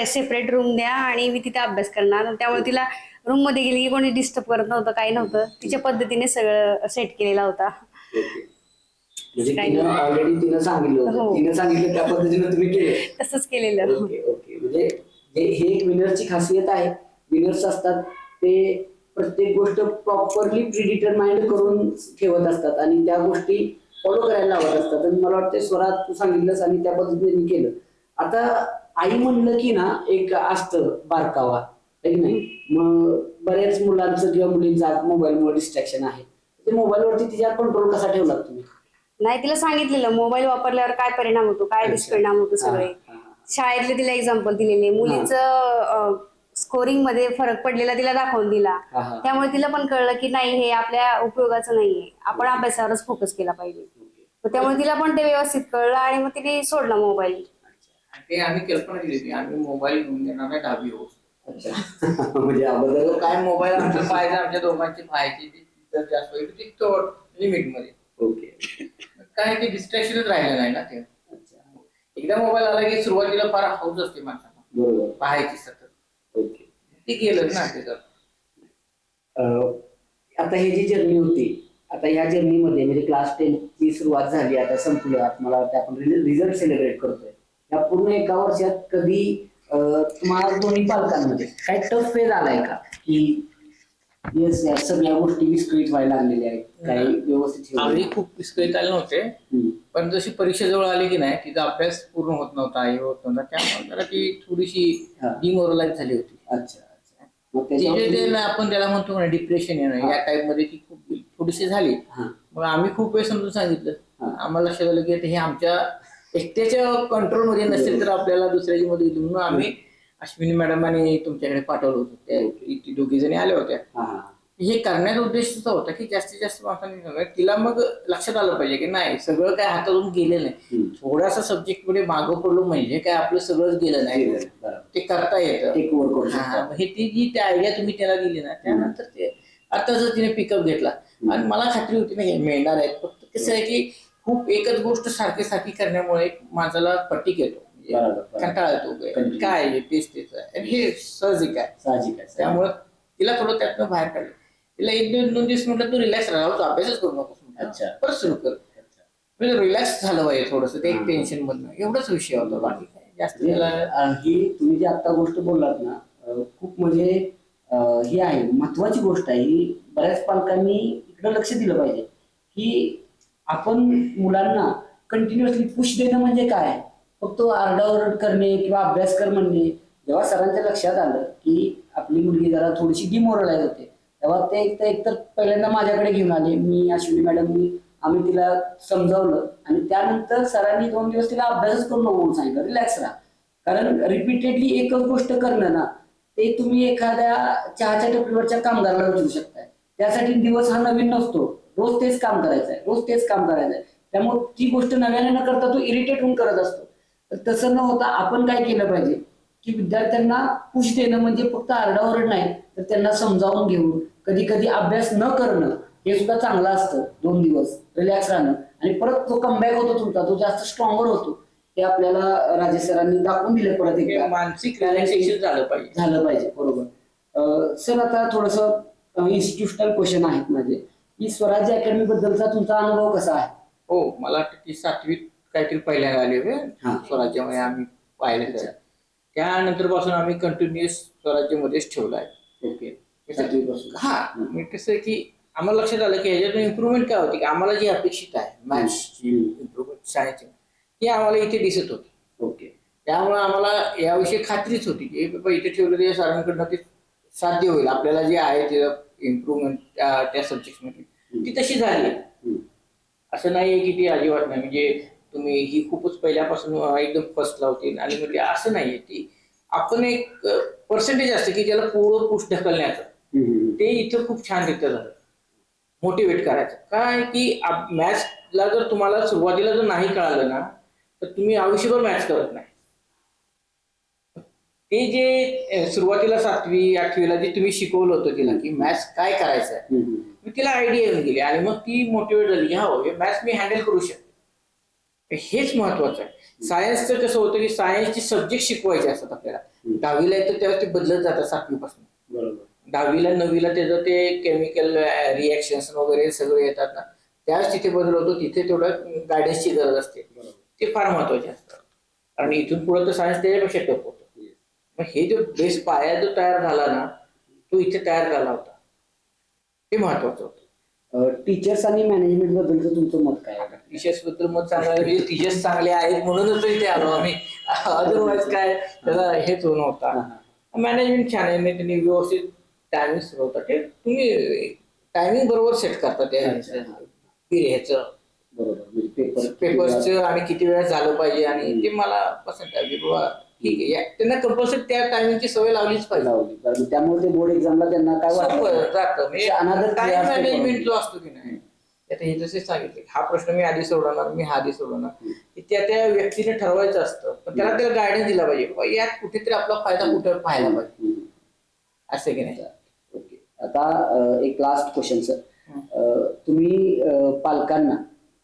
सेपरेट रूम द्या आणि मी तिथे अभ्यास करणार. त्यामुळे तिला रूम मध्ये गेली की कोणी डिस्टर्ब करत नव्हतं, काही नव्हतं. तिच्या पद्धतीने सगळं सेट केलेला होता. म्हणजे तिनं सांगितलं होतं, हो. तिनं सांगितलं त्या पद्धतीने तुम्ही केलं. तसंच केलेलं. Okay okay. म्हणजे हे एक विनरची खासियत आहे. विनर्स असतात ते प्रत्येक गोष्ट प्रॉपरली प्रिडिटरमाइंड करून ठेवत असतात आणि त्या गोष्टी फॉलो करायला लावत असतात. आणि मला वाटतं स्वरात तू सांगितलंस आणि त्या पद्धतीने मी केलं. आता आई म्हणलं की ना एक असतं बारकावा, आहे की नाही? मग बऱ्याच मुलांचं किंवा मुलींचा मोबाईलमुळे डिस्ट्रॅक्शन आहे. ते मोबाईलवरती तिच्या कंट्रोल कसा ठेवला तुम्ही? नाही, तिला सांगितलेलं मोबाईल वापरल्यावर काय परिणाम होतो, काय दुष्परिणाम होतो सगळे. शाळेतले तिला एक्झाम्पल दिलेले, मुलीचं स्कोरिंग मध्ये फरक पडलेला तिला दाखवून दिला. त्यामुळे तिला पण कळलं की नाही, हे आपल्या उपयोगाचं नाहीये, आपण अभ्यासावरच फोकस केला पाहिजे. त्यामुळे तिला पण ते व्यवस्थित कळलं आणि मग तिने सोडला मोबाईल. ते आम्ही कल्पना केली होती, आम्ही मोबाईल घेऊन देणार नाही 10वी होत. म्हणजे अगोदर काय मोबाईल आमच्या पाहायचा, आमच्या दोघांची पाहायची ती जास्त होईल ती लिमिट मध्ये. ओके. काय ते डिस्ट्रॅक्शनच राहिलं नाही ना ते. एकदा मोबाईल आला की सुरुवातीला फार हाऊस असते माणसाला बरोबर पाहायची सतत. ओके. ते गेलं ना त्याचं. आता ही जी जर्नी होती, आता या जर्नीमध्ये म्हणजे क्लास 10 ची सुरुवात झाली, आता संपलं. मला वाटतं आपण रिझल्ट सेलिब्रेट करतोय. या पूर्ण एका वर्षात कधी तुम्हाला दोन्ही पालकांमध्ये काय टफ फेज आलाय का, की येस या सगळ्या गोष्टी विस्कळीत व्हायला लागलेल्या आहेत, काही व्यवस्थित आम्ही खूप विस्कळीत आले नव्हते, पण जशी परीक्षा जवळ आली की नाही तिचा अभ्यास पूर्ण होत नव्हता, हे होत नव्हता, त्यामुळे जरा ती थोडीशी डिमोरलाइज झाली होती. अच्छा अच्छा. मग त्याच्यावर आपण त्याला म्हणतो ना डिप्रेशन येणं, या टाईप मध्ये ती खूप थोडीशी झाली. मग आम्ही खूप वेळ समजून सांगितलं, आम्हाला लक्षात आलं की हे आमच्या एकट्याच्या कंट्रोल मध्ये नसेल तर आपल्याला दुसऱ्याची मदत घेऊन म्हणून आम्ही अश्विनी मॅडम आणि तुमच्याकडे पाठवलं होतं. ती दोघी जणी आल्या होत्या. हे करण्याचा उद्देश असा होता की जास्तीत जास्त माणसांनी तिला मग लक्षात आलं पाहिजे की नाही सगळं काय हातातून गेलेलं नाही, थोडासा सब्जेक्ट मध्ये मागं पडलो म्हणजे काय आपलं सगळंच गेलं नाही, ते करता येतं. हे ती जी आयडिया तुम्ही त्याला दिली ना, त्यानंतर ते आताच तिने पिकअप घेतला आणि मला खात्री होती ना हे मिळणार आहे. फक्त कसं आहे की खूप एकच गोष्ट सारखी सारखी करण्यामुळे माणसाला फटीक येतो, कंटाळा येतो, काय तेच तेच आहे. आणि हे साहजिक आहे. त्यामुळे तिला थोडं त्यातनं बाहेर काढलं. तिला 1-2 दिवस म्हटलं तू रिलॅक्स राहा, अभ्यासच करू नकोस, परत सुरू कर. म्हणजे रिलॅक्स झालं पाहिजे थोडस, ते एक टेन्शन मधनं, एवढाच विषय होता. बाकी काय जास्त ही तुम्ही जी आता गोष्ट बोललात ना, खूप म्हणजे ही आहे महत्वाची गोष्ट आहे. ही बऱ्याच पालकांनी इकडे लक्ष दिलं पाहिजे की आपण मुलांना कंटिन्युअसली पुश देणं म्हणजे काय, फक्त आरडाओरड करणे किंवा अभ्यास कर म्हणणे. जेव्हा सरांच्या लक्षात आलं की आपली मुलगी जरा थोडीशी डिमोरलाइज होते, तेव्हा ते एकतर पहिल्यांदा माझ्याकडे घेऊन आले, मी अश्विनी मॅडमनी आम्ही तिला समजावलं आणि त्यानंतर सरांनी 2 दिवस तिला अभ्यासच करू नको म्हणून सांगितलं, रिलॅक्स राहा. कारण रिपीटेडली एकच गोष्ट करणं ना, ते तुम्ही एखाद्या चहाच्या टपरीवरच्या कामगाराला विचारू शकताय. त्यासाठी दिवस हा नवीन नसतो, रोज तेच काम करायचंय. त्यामुळे ती गोष्ट नव्याने न करता तो इरिटेट होऊन करत असतो. तर तसं न होता आपण काय केलं पाहिजे की विद्यार्थ्यांना पुश देणं म्हणजे फक्त आरडाओरड नाही, तर त्यांना समजावून घेऊन कधी कधी अभ्यास न करणं हे सुद्धा चांगलं असतं. 2 दिवस रिलॅक्स राहणं आणि परत जो कमबॅक होतो तुमचा, तो जास्त स्ट्रॉंगर होतो. हे आपल्याला राजेश सरांनी दाखवून दिले परत एकदा. मानसिक रिलॅक्सेशन झालं पाहिजे. बरोबर. सर आता थोडस इन्स्टिट्यूशनल क्वेश्चन आहेत माझे, की स्वराज्य अकॅडमी बद्दलचा तुमचा अनुभव कसा आहे? हो, मला वाटतं ती 7वीत काहीतरी पहिल्यांदा आली होते स्वराज्यामध्ये, आम्ही पाहिलं. त्यानंतर पासून आम्ही कंटिन्युअस स्वराज्यामध्येच ठेवला आहे. ओके. म्हणजे कसं की आम्हाला लक्षात आलं की ह्याच्यातून इम्प्रुव्हमेंट काय होती की आम्हाला जी अपेक्षित आहे मॅथ्सची इम्प्रुव्हमेंट शाळेची, ही आम्हाला इथे दिसत होती. ओके. त्यामुळे आम्हाला याविषयी खात्रीच होती की बाबा इथे ठेवलं ते सरांकडनं ते साध्य होईल. आपल्याला जे आहे ते इम्प्रुव्हमेंट त्या सब्जेक्टमध्ये ती तशी झाली आहे. असं नाहीये की ती अजिबात नाही. म्हणजे तुम्ही ही खूपच पहिल्यापासून एकदम फर्स्ट लावतील आणि म्हणजे असं नाहीये. ती आपण एक पर्सेंटेज असते की त्याला पुढं पुश ढकलण्याचं, ते इथं खूप छान रित्या झालं. मोटिवेट करायचं काय की मॅथ्सला जर तुम्हाला सुरुवातीला जर नाही कळालं ना तर तुम्ही आयुष्यभर मॅथ्स करत नाही. ते जे सुरुवातीला 7वी 8वीला जे तुम्ही शिकवलं होतं तिला की मॅथ्स काय करायचं आहे, मी तिला आयडिया येऊन गेली आणि मग ती मोटिवेट झाली, हा हो हे मॅथ्स मी हँडल करू शकते. हेच महत्वाचं आहे. सायन्सचं कसं होतं की सायन्सचे सब्जेक्ट शिकवायचे असतात आपल्याला. 10वीला येतं तेव्हा ते बदलत जातात 7वीपासून. बरोबर. 10वीला 9वीला त्याचं ते केमिकल रिॲक्शन्स वगैरे सगळे येतात ना, त्यावेळेस तिथे बदल होतो. तिथे तेवढं गायडन्सची गरज असते. ते फार महत्वाचे असतात. आणि इथून पुढे तर सायन्स त्याच्यापेक्षा टफ होतं. मग हे जो बेस पाया जो तयार झाला ना तो इथे तयार झाला होता. ते महत्वाचं होतं. टीचर्स आणि मॅनेजमेंट बद्दलचं तुमचं मत काय आहे? टीचर्स बद्दल मत चांगलं आहे. म्हणजे टीचर्स चांगले आहेत म्हणूनच इथे आलो आम्ही. अदरवाईज काय त्याला हेच होणं होता. मॅनेजमेंट छान आहे. नाही त्यांनी व्यवस्थित टायमिंग सुरू होता. ते तुम्ही टायमिंग बरोबर सेट करता त्या ह्याचं बरोबर. पेपर्सचं आणि किती वेळा झालं पाहिजे आणि ते मला पसंत आहे की बाबा ठीक आहे. त्यांना कंपल्सरी त्या टायमिंगची सवय लावलीच पाहिजे. त्यामुळे ते बोर्ड एक्झामला त्यांना काय वाटतं टाइम मॅनेजमेंट जो असतो की नाही, आता हे जसे सांगितले हा प्रश्न मी आधी सोडवणार, मी हा आधी सोडवणार, त्या त्या व्यक्तीने ठरवायचं असतं. पण त्याला गायडन्स दिला पाहिजे, यात कुठेतरी आपला फायदा कुठे पाहायला पाहिजे, असं की नाही. ओके. आता एक लास्ट क्वेश्चन सर, तुम्ही पालकांना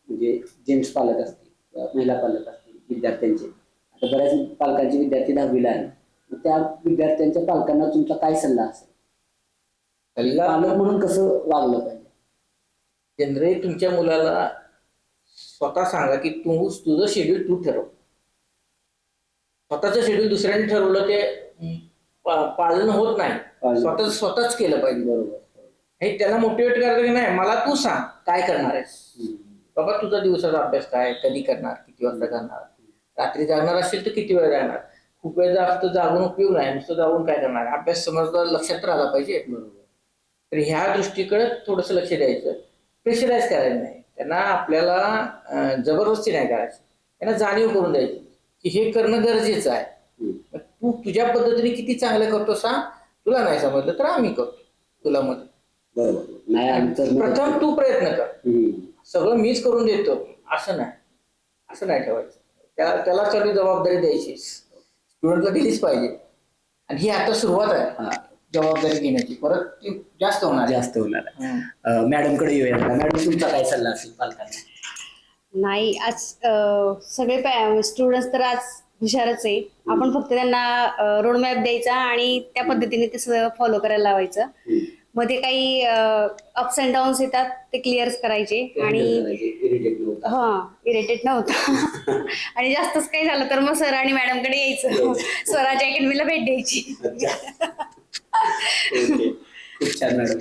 म्हणजे जेंट्स पालक असतील, महिला पालक असतील, विद्यार्थ्यांचे, आता बऱ्याच पालकांचे विद्यार्थी 10वीला आहे, त्या विद्यार्थ्यांच्या पालकांना तुमचा काय सल्ला असेल? पालक म्हणून कसं वागलं पाहिजे? जनरली तुमच्या मुलाला स्वतः सांगा की तुझं शेड्यूल तू ठरव. स्वतःचं शेड्यूल दुसऱ्याने ठरवलं ते पालन होत नाही. स्वतःच केलं पाहिजे. बरोबर. हे त्याला मोटिवेट करायचं की नाही, मला तू सांग काय करणार आहेस बाबा, तुझा दिवसाचा अभ्यास काय, कधी करणार, किती वाजता करणार, रात्री जागणार असेल तर किती वेळ जाणार. खूप वेळ जास्त जागून उपयोग नाही, नुसतं जागून काय करणार. अभ्यास समजला लक्षात राहिला पाहिजे. तर ह्या दृष्टीकडे थोडंसं लक्ष द्यायचं. प्रेशराईज करायचं नाही त्यांना, आपल्याला जबरदस्ती नाही करायची. त्यांना जाणीव करून द्यायची की हे करणं गरजेचं आहे. तू तुझ्या पद्धतीने किती चांगलं करतो सांग, तुला नाही समजलं तर आम्ही करतो तुला मदत. बरोबर. प्रथम तू प्रयत्न कर, सगळं मीच करून देतो असं नाही ठेवायचं. त्याला सगळी जबाबदारी द्यायची, स्टुडंटला दिलीच पाहिजे. आणि ही आता सुरुवात आहे जबाबदारी घेण्याची, परत ती जास्त होणार. मॅडम कडे येऊया. मॅडम तुमचा काय सल्ला असेल पालकांना? नाही, आज सगळे स्टुडंट्स तर आज हुशारच आहे. आपण फक्त त्यांना रोडमॅप द्यायचा आणि त्या पद्धतीने ते सगळं फॉलो करायला लावायचं. मध्ये काही अप्स अँड डाऊन्स येतात ते क्लिअर करायचे आणि इरिटेट नव्हतं. आणि जास्तच काही झालं तर मग सर आणि मॅडम कडे यायचं, स्वराच्या अकॅडमीला भेट द्यायची. खूप छान मॅडम.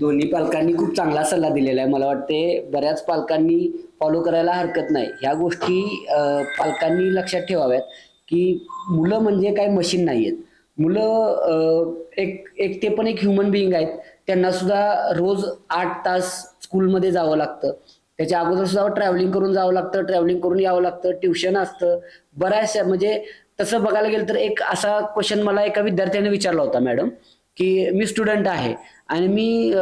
दोन्ही पालकांनी खूप चांगला सल्ला दिलेला आहे. मला वाटते बऱ्याच पालकांनी फॉलो करायला हरकत नाही. ह्या गोष्टी पालकांनी लक्षात ठेवाव्यात की मुलं म्हणजे काही मशीन नाही आहेत. मुलं एक ते पण एक ह्युमन बिईंग आहेत. त्यांना सुद्धा रोज 8 तास स्कूलमध्ये जावं लागतं. त्याच्या अगोदर सुद्धा ट्रॅव्हलिंग करून जावं लागतं, ट्रॅव्हलिंग करून यावं लागतं, ट्युशन असतं, बऱ्याचशा. म्हणजे तसं बघायला गेलं तर एक असा क्वेश्चन मला एका विद्यार्थ्याने विचारला होता, मॅडम, की मी स्टुडंट आहे आणि मी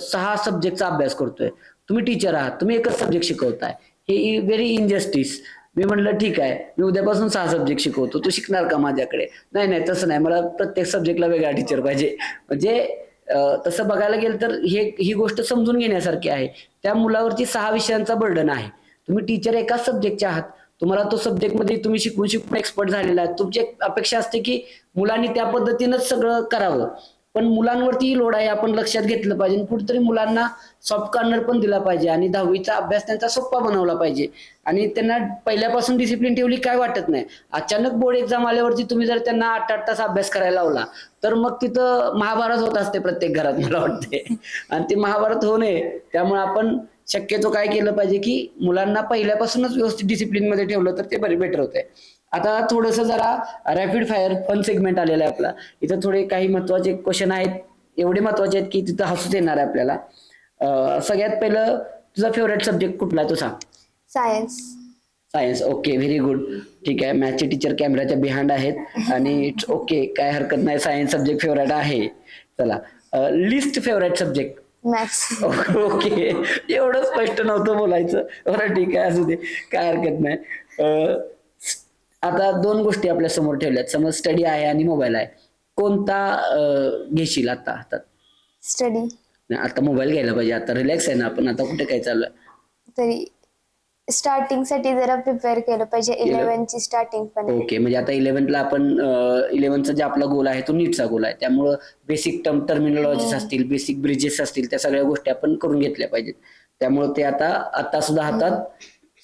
6 सब्जेक्टचा अभ्यास करतोय, तुम्ही टीचर आहात, तुम्ही एकच सब्जेक्ट शिकवताय, हे व्हेरी इनजस्टिस. मी म्हटलं ठीक आहे, मी उद्यापासून 6 सब्जेक्ट शिकवतो, तू शिकणार का माझ्याकडे? नाही तसं नाही, मला प्रत्येक सब्जेक्टला वेगळा टीचर पाहिजे. म्हणजे तसं बघायला गेलं तर ही गोष्ट समजून घेण्यासारखी आहे. त्या मुलावरती 6 विषयांचा बर्डन आहे. तुम्ही टीचर एकाच सब्जेक्टचे आहात, तुम्हाला तो सब्जेक्टमध्ये तुम्ही शिकून एक्सपर्ट झालेला आहे. तुमची अपेक्षा असते की मुलांनी त्या पद्धतीनंच सगळं करावं. पण मुलांवरती लोड आहे, आपण लक्षात घेतलं पाहिजे. कुठेतरी मुलांना सॉफ्ट कॉर्नर पण दिला पाहिजे आणि 10वीचा अभ्यास त्यांचा सोपा बनवला पाहिजे. आणि त्यांना पहिल्यापासून डिसिप्लिन ठेवली काय वाटत नाही. अचानक बोर्ड एक्झाम आल्यावरती तुम्ही जर त्यांना 8-8 तास अभ्यास करायला लावला तर मग तिथं महाभारत होत असते प्रत्येक घरात, मला वाटते. आणि ते महाभारत होऊ नये त्यामुळे आपण शक्यतो काय केलं पाहिजे की मुलांना पहिल्यापासूनच व्यवस्थित डिसिप्लिन मध्ये ठेवलं तर ते बेटर होतंय. आता थोडंसं जरा रॅपिड फायर फन सेगमेंट आलेला आहे आपला. इथं थोडे काही महत्वाचे क्वेश्चन आहेत, एवढे महत्वाचे आहेत की तिथं हसूच येणार आहे आपल्याला. सगळ्यात पहिलं, तुझा फेवरेट सब्जेक्ट कुठला आहे तो सांग. Science. Science. Okay, very good. ठीक आहे, मॅथचे टीचर कॅमेराच्या बिहाइंड आहेत आणि इट्स ओके, काय हरकत नाही. सायन्स सब्जेक्ट फेवरेट आहे. चला, list favourite subject. Maths. Okay, एवढं स्पष्ट नव्हतं बोलायचं. बरं ठीक आहे, असू दे, काय हरकत नाही. आता दोन गोष्टी आपल्या समोर ठेवल्यात, समज स्टडी आहे आणि मोबाईल आहे, कोणता घेशील आता हातात? स्टडी. आता मोबाईल घ्यायला पाहिजे, आता रिलॅक्स आहे ना आपण, आता कुठे काय चालू आहे. तरी स्टार्टिंग साठी जरा प्रिपेअर केलं पाहिजे. 11 ची स्टार्टिंग पण आहे. ओके, म्हणजे आता 11th आपण 11th जे आपला गोल आहे तो नीटचा गोल आहे, त्यामुळं बेसिक टर्मिनॉलॉजीज असतील, बेसिक ब्रिजेस असतील, त्या सगळ्या गोष्टी आपण करून घेतल्या पाहिजेत. त्यामुळे ते आता सुद्धा हातात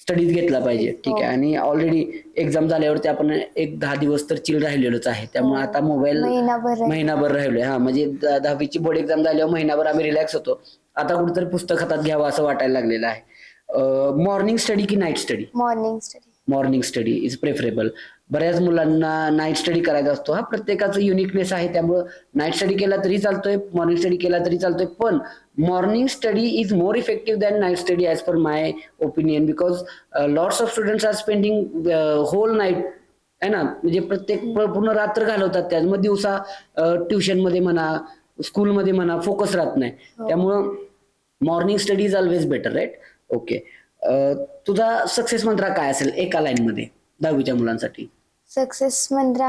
स्टडीज घेतला पाहिजे. ठीक आहे, आणि ऑलरेडी एक्झाम झाल्यावरती आपण एक 10 दिवस तर चिल राहिलेलोच आहे, त्यामुळे आता मोबाईल महिनाभर राहिलोय. हा, म्हणजे 10वीची बोर्ड एक्झाम झाल्यावर महिनाभर आम्ही रिलॅक्स होतो, आता कुठेतरी पुस्तक हातात घ्यावं असं वाटायला लागलेलं आहे. मॉर्निंग स्टडी की night study? Morning study. Morning study is preferable. बऱ्याच मुलांना नाईट स्टडी करायचा असतो. हा, प्रत्येकाचं युनिकनेस आहे, त्यामुळं नाईट स्टडी केला तरी चालतोय, मॉर्निंग स्टडी केला तरी चालतोय, पण morning study is more effective than night study as per my opinion, because lots of students are spending whole night, आहे ना, म्हणजे पूर्ण रात्र घालवतात त्यात, मग दिवसा ट्युशन मध्ये म्हणा, स्कूलमध्ये म्हणा, फोकस राहत नाही. त्यामुळं morning study is always better, right? Okay, तुझा सक्सेस मंत्र काय असेल एका लाईन मध्ये 10वीच्या मुलांसाठी? सक्सेस मंत्र,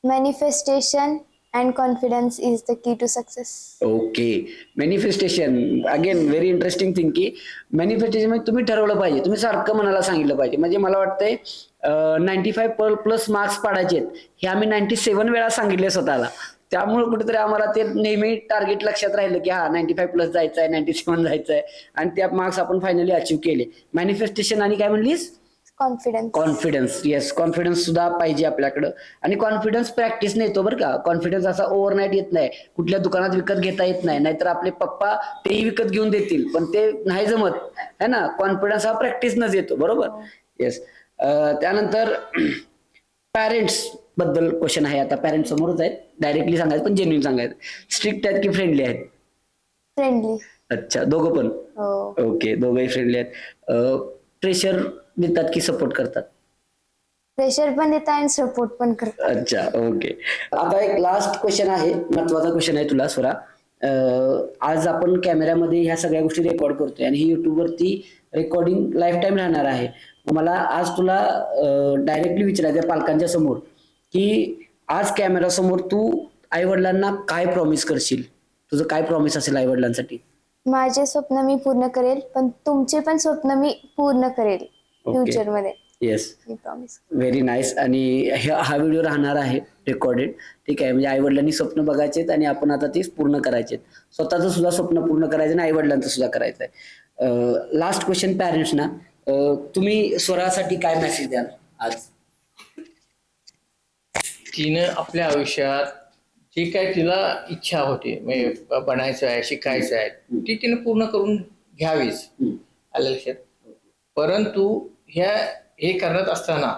manifestation and confidence is the key to success. Okay, manifestation, again very interesting thing. की मॅनिफेस्टेशन म्हणजे तुम्ही ठरवलं पाहिजे, तुम्ही सारखं मनाला सांगितलं पाहिजे. म्हणजे मला वाटतंय 95+ मार्क्स पाडायचे हे आम्ही 97 वेळा सांगितले स्वतःला, त्यामुळे कुठेतरी आम्हाला ते नेहमी टार्गेट लक्षात राहिलं की हा 95+ जायचं आहे, 97 जायचं आहे, आणि त्या मार्क्स आपण फायनली अचीव्ह केले. मॅनिफेस्टेशन आणि काय म्हणलीस? कॉन्फिडन्स. येस, कॉन्फिडन्स सुद्धा पाहिजे आपल्याकडं. आणि कॉन्फिडन्स प्रॅक्टिसने येतो बरं का. कॉन्फिडन्स असा ओव्हरनाईट येत नाही, कुठल्या दुकानात विकत घेता येत नाही, नाहीतर आपले पप्पा तेही विकत घेऊन देतील, पण ते नाही जमत, है ना. कॉन्फिडन्स हा प्रॅक्टिसनच येतो, बरोबर. येस. त्यानंतर पॅरेंट्स बद्दल क्वेश्चन आहे. आता पॅरेंट्स समोरच आहेत, डायरेक्टली सांगायचं पण जेन्युइन सांगायचं. स्ट्रिक्ट आहेत की फ्रेंडली आहेत? फ्रेंडली. अच्छा, दोघं पण? ओके, दोघंही फ्रेंडली आहेत. प्रेशर देतात की सपोर्ट करतात? प्रेशर पण देतात आणि सपोर्ट पण करतात. अच्छा, ओके. आता एक लास्ट क्वेश्चन आहे, महत्वाचा क्वेश्चन आहे तुला स्वरा. आज आपण कॅमेऱ्यामध्ये ह्या सगळ्या गोष्टी रेकॉर्ड करतोय आणि ही युट्यूब वरती रेकॉर्डिंग लाईफ टाइम राहणार आहे. मला आज तुला डायरेक्टली विचारायचं पालकांच्या समोर की आज कॅमेरा समोर तू आई वडिलांना काय प्रॉमिस करशील? तुझं काय प्रॉमिस असेल आई वडिलांसाठी? माझे स्वप्न मी पूर्ण करेल, पण तुमचे पण स्वप्न मी पूर्ण करेल फ्युचर मध्ये. येस, मी प्रॉमिस. Very nice. आणि हा व्हिडिओ राहणार आहे रेकॉर्डेड, ठीक आहे. म्हणजे आई वडिलांनी स्वप्न बघायचेत आणि आपण आता ते पूर्ण करायचे, स्वतःचं सुद्धा स्वप्न पूर्ण करायचं आणि आई वडिलांचं सुद्धा करायचंय. लास्ट क्वेश्चन पॅरेंट्सना, तुम्ही स्वरासाठी काय मेसेज द्याल आज? तिनं आपल्या आयुष्यात जी काय तिला इच्छा होती, म्हणजे बनायचं आहे, शिकायचं आहे, ती तिने पूर्ण करून घ्यावीच, आलं लक्षात. परंतु हे करत असताना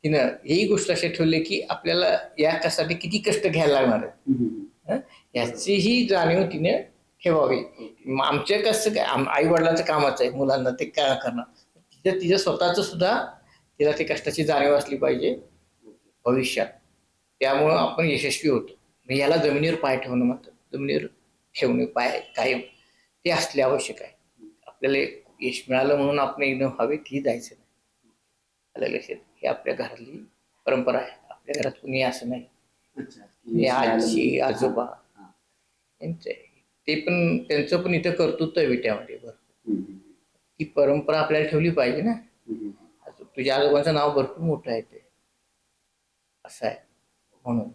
तिनं ही गोष्ट अशी ठेवली की आपल्याला यासाठी किती कष्ट घ्यायला लागणार आहेत, याचीही जाणीव तिने ठेवावी. आमच्या कसं काय, आई वडिलांचं कामच आहे मुलांना ते काय करणार, तिच्या स्वतःच सुद्धा तिला ते कष्टाची जाणीव असली पाहिजे भविष्यात. त्यामुळं आपण यशस्वी होतो. याला जमिनीवर पाय ठेवणं, मात्र जमिनीवर ठेवणे पाय कायम, ते असले आवश्यक आहे. आपल्याला यश मिळालं म्हणून आपण एकदम हवेतही जायचं नाही, आलं लक्षात. हे आपल्या घरातली परंपरा आहे. आपल्या घरात कुणी असं नाही, आजी आजोबा यांचं ते पण, त्यांचं पण इथं कर्तृत्व आहे विट्यामध्ये भरपूर. ती परंपरा आपल्याला ठेवली पाहिजे ना. तुझ्या आजोबांचं नाव भरपूर मोठं आहे, ते असं आहे. म्हणून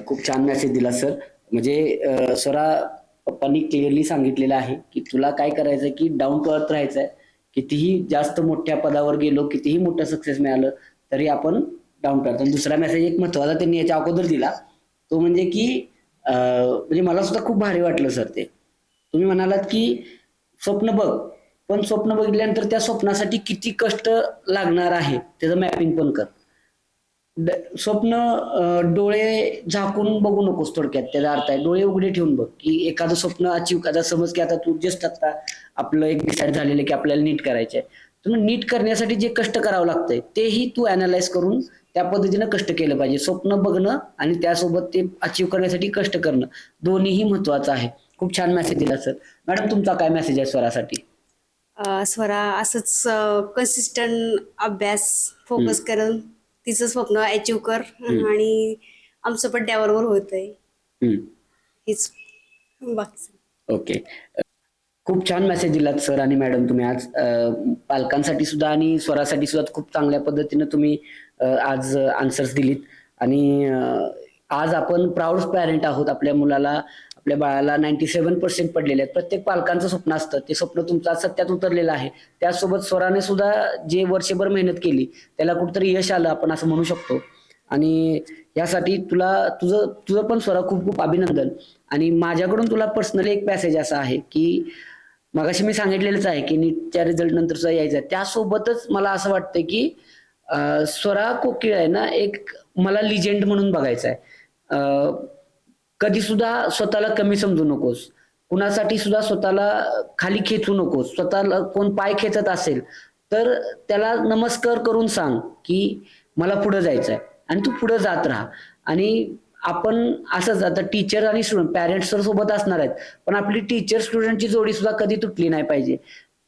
खूप छान मेसेज दिला सर. म्हणजे स्वरा पप्पांनी क्लिअरली सांगितलेलं आहे की तुला काय करायचंय की डाऊन टू अर्थ राहायचंय. कितीही जास्त मोठ्या पदावर गेलो, कितीही मोठं सक्सेस मिळालं तरी आपण डाऊन टू अर्थ. आणि दुसरा मेसेज एक महत्वाचा त्यांनी याच्या अगोदर दिला, तो म्हणजे की म्हणजे मला सुद्धा खूप भारी वाटलं सर ते. तुम्ही म्हणालात की स्वप्न बघ, पण स्वप्न बघितल्यानंतर त्या स्वप्नासाठी किती कष्ट लागणार आहे त्याचं मॅपिंग पण कर. स्वप्न डोळे झाकून बघू नकोस, थोडक्यात त्याचा अर्थ आहे डोळे उघडे ठेवून बघ की एखादं स्वप्न अचीव करा. समज की आता तू जस्ट आता आपलं एक डिसाईड झालेलं की आपल्याला नीट करायचंय, तर नीट करण्यासाठी जे कष्ट करावं लागतंय तेही तू अनालाइज करून त्या पद्धतीनं कष्ट केलं पाहिजे. स्वप्न बघणं आणि त्यासोबत ते अचीव करण्यासाठी कष्ट करणं दोन्हीही महत्वाचं आहे. खूप छान मेसेज दिला सर. मॅडम तुमचा काय मेसेज आहे स्वरासाठी? स्वरा असंच कन्सिस्टंट अभ्यास फोकस करून तिचं स्वप्न अचीव कर आणि आमचं पण त्याबरोबर होतंय हेच बाकी. ओके, खूप छान मेसेज दिलात सर आणि मॅडम तुम्ही आज. पालकांसाठी सुद्धा आणि स्वरासाठी सुद्धा खूप चांगल्या पद्धतीने तुम्ही आज आन्सर्स दिलीत. आणि आज आपण प्राऊड पॅरेंट आहोत. आपल्या मुलाला, आपल्या बाळाला 97% पडलेले आहेत. प्रत्येक पालकांचं स्वप्न असतं, ते स्वप्न तुमचं आज सत्यात उतरलेलं आहे. त्यासोबत स्वराने सुद्धा जे वर्षभर मेहनत केली त्याला कुठेतरी यश आलं आपण असं म्हणू शकतो. आणि यासाठी तुझं पण स्वरा खूप खूप अभिनंदन. आणि माझ्याकडून तुला पर्सनली एक पॅसेज असा आहे की मगाशी मी सांगितलेलंच आहे की नीटच्या रिझल्ट नंतर सुद्धा यायचं आहे. त्यासोबतच मला असं वाटतं की स्वरा कोकिळ आहे ना, एक मला लिजेंड म्हणून बघायचं आहे. कधी सुद्धा स्वतःला कमी समजू नकोस, कुणासाठी सुद्धा स्वतःला खाली खेचू नकोस. स्वतःला कोण पाय खेचत असेल तर त्याला नमस्कार करून सांग की मला पुढे जायचंय आणि तू पुढे जात राहा. आणि आपण असंच आता टीचर आणि स्टुडंट, पॅरेंट्स तर सोबत असणार आहेत, पण आपली टीचर स्टुडंटची जोडी सुद्धा कधी तुटली नाही पाहिजे.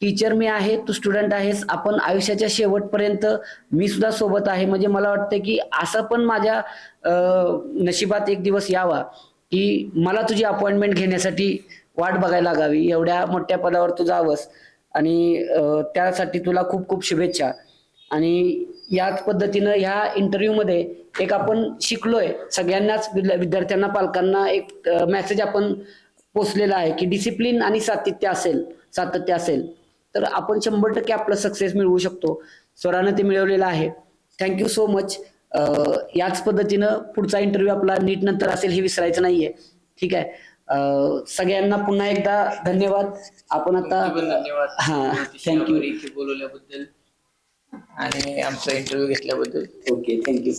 टीचर मी आहे, तू स्टुडंट आहेस, आपण आयुष्याच्या शेवटपर्यंत मी सुद्धा सोबत आहे. म्हणजे मला वाटतं की असं पण माझ्या नशिबात एक दिवस यावा की मला तुझी अपॉइंटमेंट घेण्यासाठी वाट बघायला लागावी, एवढ्या मोठ्या पदावर तू जावंस. आणि त्यासाठी तुला खूप खूप शुभेच्छा. आणि याच पद्धतीनं ह्या इंटरव्ह्यू मध्ये एक आपण शिकलोय, सगळ्यांनाच विद्यार्थ्यांना, पालकांना एक मेसेज आपण पोचलेला आहे की डिसिप्लिन आणि सातत्य असेल तर आपण 100% आपलं सक्सेस मिळवू शकतो. स्वरानं ते मिळवलेलं आहे. Thank you so much. याच पद्धतीनं पुढचा इंटरव्ह्यू आपला नीट नंतर असेल हे विसरायचं नाहीये. ठीक आहे. सगळ्यांना पुन्हा एकदा धन्यवाद. आपण आता धन्यवाद. हा, थँक्यू. इथे बोलवल्याबद्दल आणि आमचा इंटरव्ह्यू घेतल्याबद्दल. Okay, thank you.